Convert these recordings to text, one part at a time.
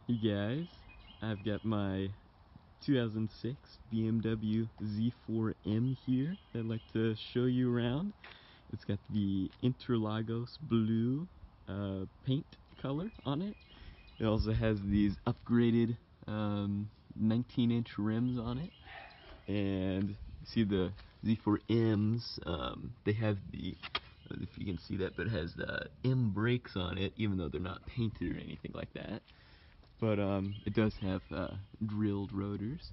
Hey guys, I've got my 2006 BMW Z4 M here that I'd like to show you around. It's got the Interlagos blue paint color on it. It also has these upgraded 19-inch rims on it. And you see the Z4 M's, they have the, I don't know if you can see that, but it has the M brakes on it, even though they're not painted or anything like that. But it does have drilled rotors.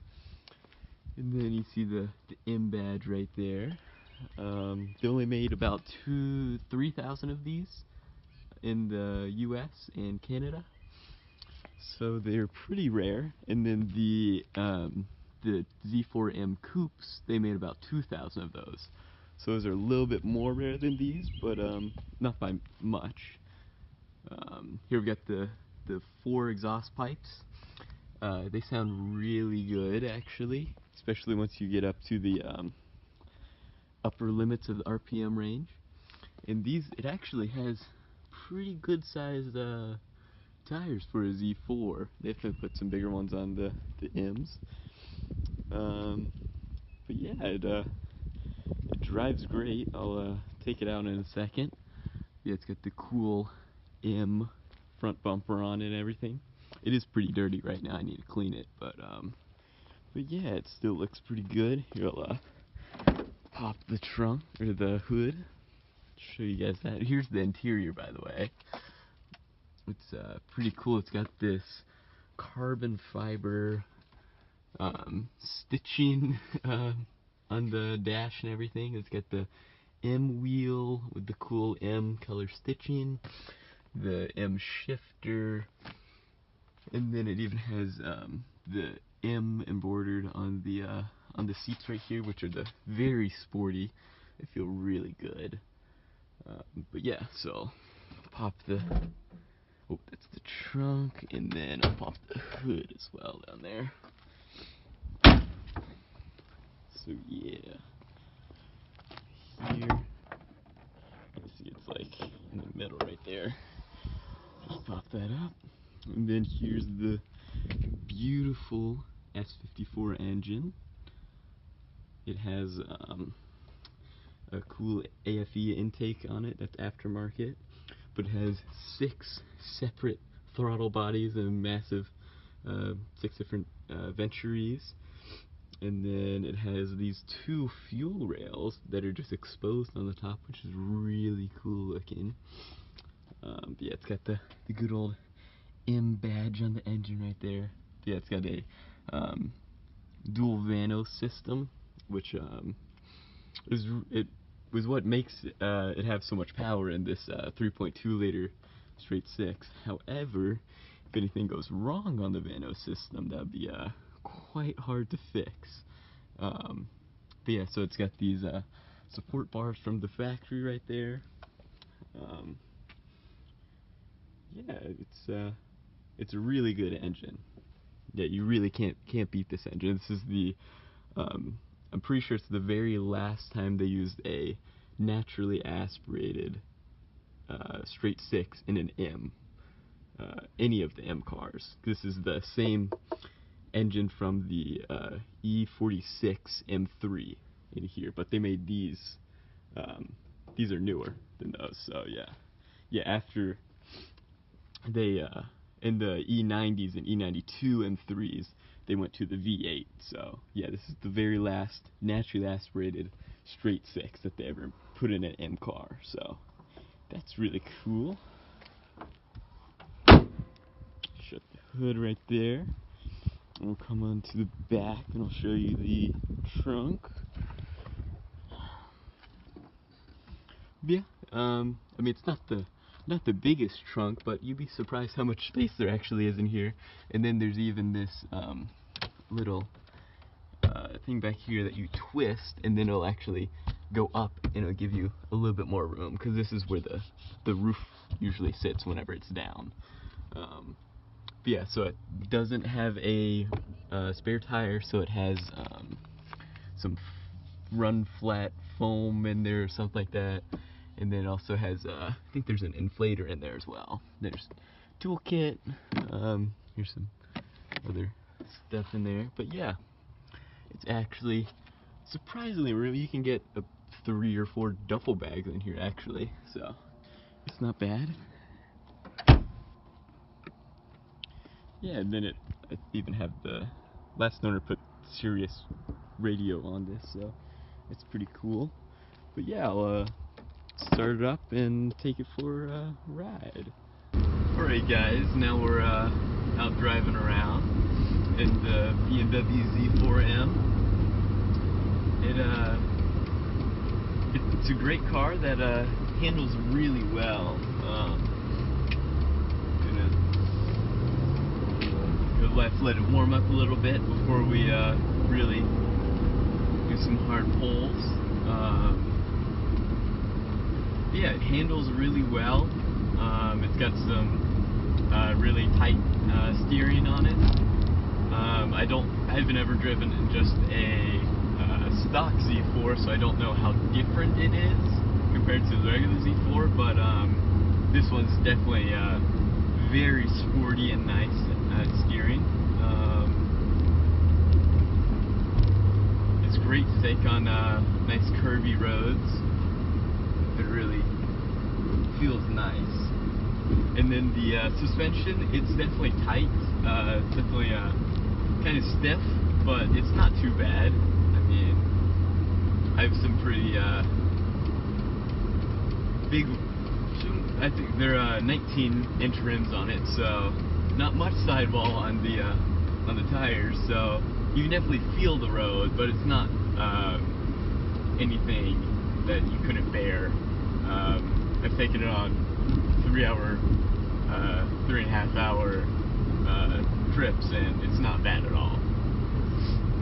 And then you see the M badge right there. They only made about 3,000 of these in the US and Canada, so they're pretty rare. And then the Z4M coupes, they made about 2,000 of those. So those are a little bit more rare than these, but not by much. Here we've got the 4 exhaust pipes. They sound really good, actually, especially once you get up to the upper limits of the RPM range. And these, it actually has pretty good sized tires for a Z4. They have to put some bigger ones on the M's. But yeah, it drives great. I'll take it out in a second. Yeah, it's got the cool M front bumper on it and everything. It is pretty dirty right now. I need to clean it, but yeah, it still looks pretty good. Here, I'll pop the trunk or the hood. Show you guys that. Here's the interior, by the way. It's pretty cool. It's got this carbon fiber stitching on the dash and everything. It's got the M wheel with the cool M color stitching, the M shifter, and then it even has the M embroidered on the seats right here, which are the very sporty. They feel really good. But yeah, so pop the, oh, that's the trunk, and then I'll pop the hood as well down there. So yeah, here, you see it's like in the middle right there. Just pop that up, and then here's the beautiful S54 engine. It has a cool AFE intake on it that's aftermarket, but it has 6 separate throttle bodies and massive 6 different Venturis. And then it has these 2 fuel rails that are just exposed on the top, which is really cool looking. But yeah, it's got the good old M badge on the engine right there. Yeah, it's got a dual Vano system, which was what makes it have so much power in this 3.2 liter straight 6. However, if anything goes wrong on the Vano system, that would be quite hard to fix. But yeah, so it's got these support bars from the factory right there. Yeah, it's a really good engine. Yeah, you really can't beat this engine. This is the I'm pretty sure it's the very last time they used a naturally aspirated straight 6 in an M. Any of the M cars. This is the same engine from the E46 M3 in here, but they made these. These are newer than those. So yeah. After they in the E90s and E92 M3s, they went to the V8. So yeah, this is the very last naturally aspirated straight 6 that they ever put in an M car. So that's really cool. Shut the hood right there. And we'll come on to the back and I'll show you the trunk. Yeah, I mean, it's not the biggest trunk, but you'd be surprised how much space there actually is in here. And then there's even this little thing back here that you twist, and then it'll actually go up and it'll give you a little bit more room, because this is where the roof usually sits whenever it's down. But yeah, so it doesn't have a spare tire, so it has some run flat foam in there or something like that. And then it also has I think there's an inflator in there as well. There's toolkit. Here, Here's some other stuff in there. But yeah, it's actually surprisingly room. You can get 3 or 4 duffel bags in here actually, so it's not bad. Yeah, and then I even have the last owner put Sirius radio on this, so it's pretty cool. But yeah, I'll start it up and take it for a ride. Alright guys, now we're out driving around in the BMW Z4 M. It's a great car that handles really well. Let's let it warm up a little bit before we really do some hard pulls. Yeah, it handles really well. It's got some really tight steering on it. I haven't ever driven in just a stock Z4, so I don't know how different it is compared to the regular Z4, but this one's definitely very sporty and nice steering. It's great to take on nice curvy roads. It really feels nice. And then the suspension, it's definitely tight. It's definitely kind of stiff, but it's not too bad. I mean, I have some pretty big, I think they're 19-inch rims on it, so not much sidewall on the tires, so you can definitely feel the road, but it's not anything that you couldn't bear. I've taken it on 3.5 hour trips, and it's not bad at all.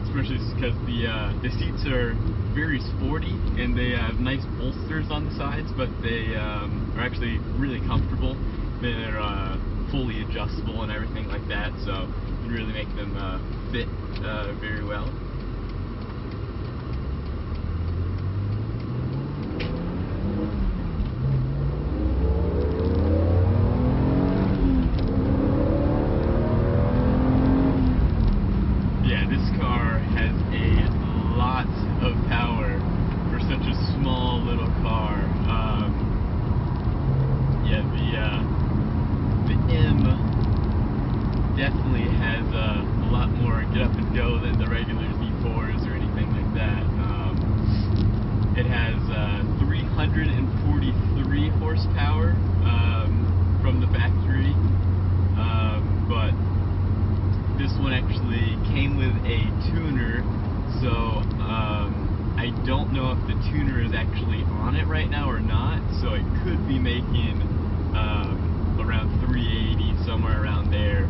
Especially because the seats are very sporty, and they have nice bolsters on the sides, but they are actually really comfortable. They're fully adjustable and everything like that, so you can really make them fit very well. Yeah, this car has a lot of power for such a small little car. Yeah, the M definitely has a lot more get up and go than the regular Z4s or anything like that. It has 343 horsepower from the factory, but this one actually came with a tuner, so I don't know if the tuner is actually on it right now or not, so it could be making around 380, somewhere around there,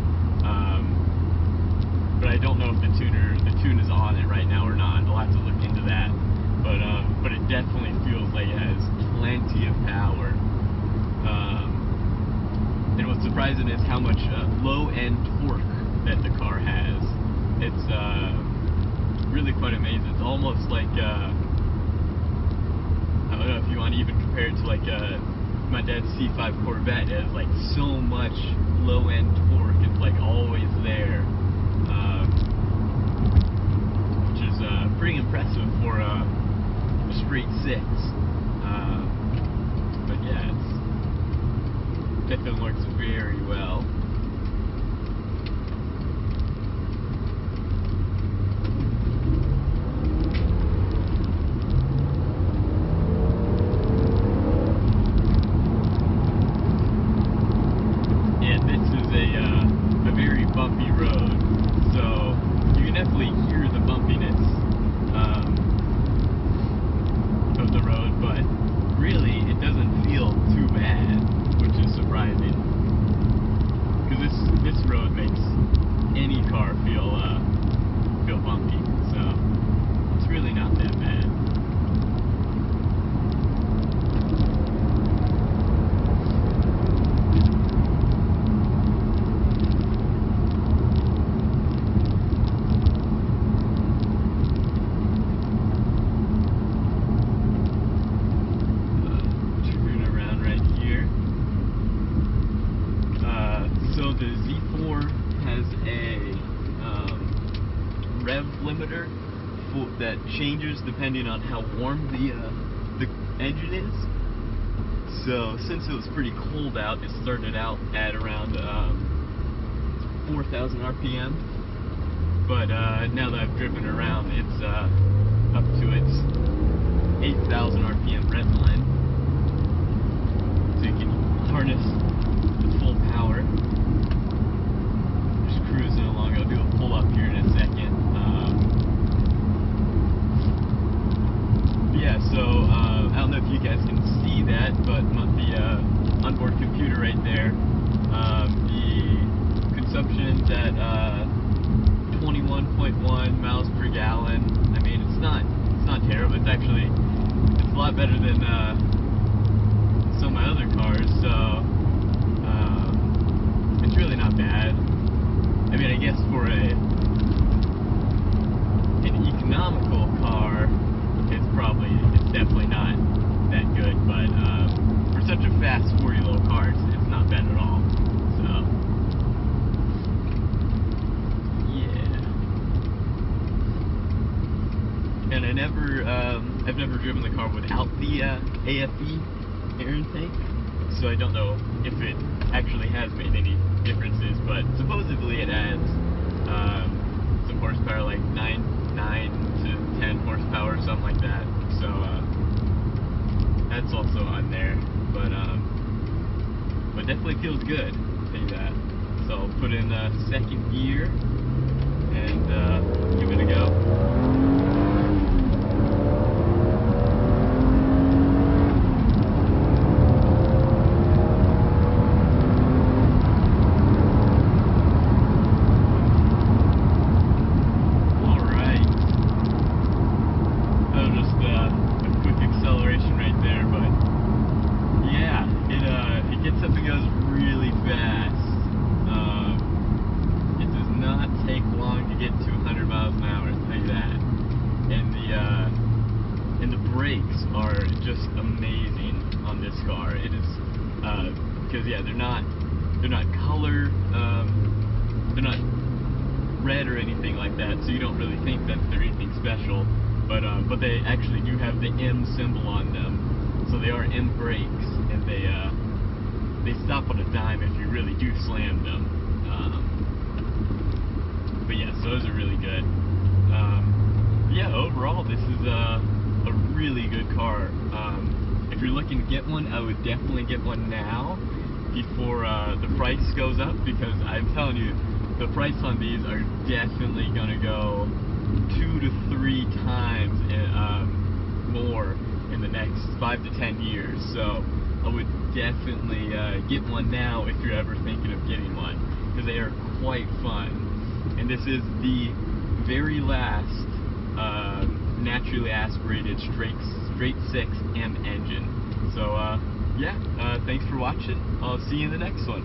but I don't know if the tune is on it right now or not. I'll have to look into that, but it definitely feels like it has plenty of power. And what's surprising is how much low-end torque that the car has. It's really quite amazing. It's almost like I don't know if you want to even compare it to like my dad's C5 Corvette. It has like so much low-end torque. It's like always there, which is pretty impressive for a straight 6. But yeah, it definitely works very well. Bumpy road, so you can definitely hear the bumpiness of the road, but really it doesn't feel too bad, which is surprising, because this road makes any car feel bumpy, so it's really not that bad. So the Z4 has a rev limiter that changes depending on how warm the engine is. So since it was pretty cold out, it started out at around 4,000 RPM. But now that I've driven around, it's up to its 8,000 RPM red line. So you can harness the full power. Just cruising along. I'll do a pull up here in a second. Yeah, so I don't know if you guys can see that, but the onboard computer right there, the consumption's at 21.1 miles per gallon. I mean, it's not terrible. It's a lot better than some of my other cars. So it's really not bad. I mean, I guess for an economical car, it's definitely not that good. But for such a fast 40-low car, it's not bad at all. So. And I've never driven the car without the AFE air intake, so I don't know if it actually has made any differences, but supposedly it adds some horsepower, like 9 to 10 horsepower, something like that, so that's also on there, but definitely feels good, I'll tell you that. So I'll put in second gear and give it a go. And the brakes are just amazing on this car. It is because yeah, they're not color, they're not red or anything like that, so you don't really think that they're anything special. But they actually do have the M symbol on them, so they are M brakes, and they stop on a dime if you really do slam them. But yeah, so those are really good. Yeah, overall, this is a really good car. If you're looking to get one, I would definitely get one now before the price goes up, because I'm telling you, the price on these are definitely going to go 2 to 3 times more in the next 5 to 10 years. So I would definitely get one now if you're ever thinking of getting one, because they are quite fun. And this is the very last naturally aspirated straight 6 M engine. So yeah, thanks for watching. I'll see you in the next one.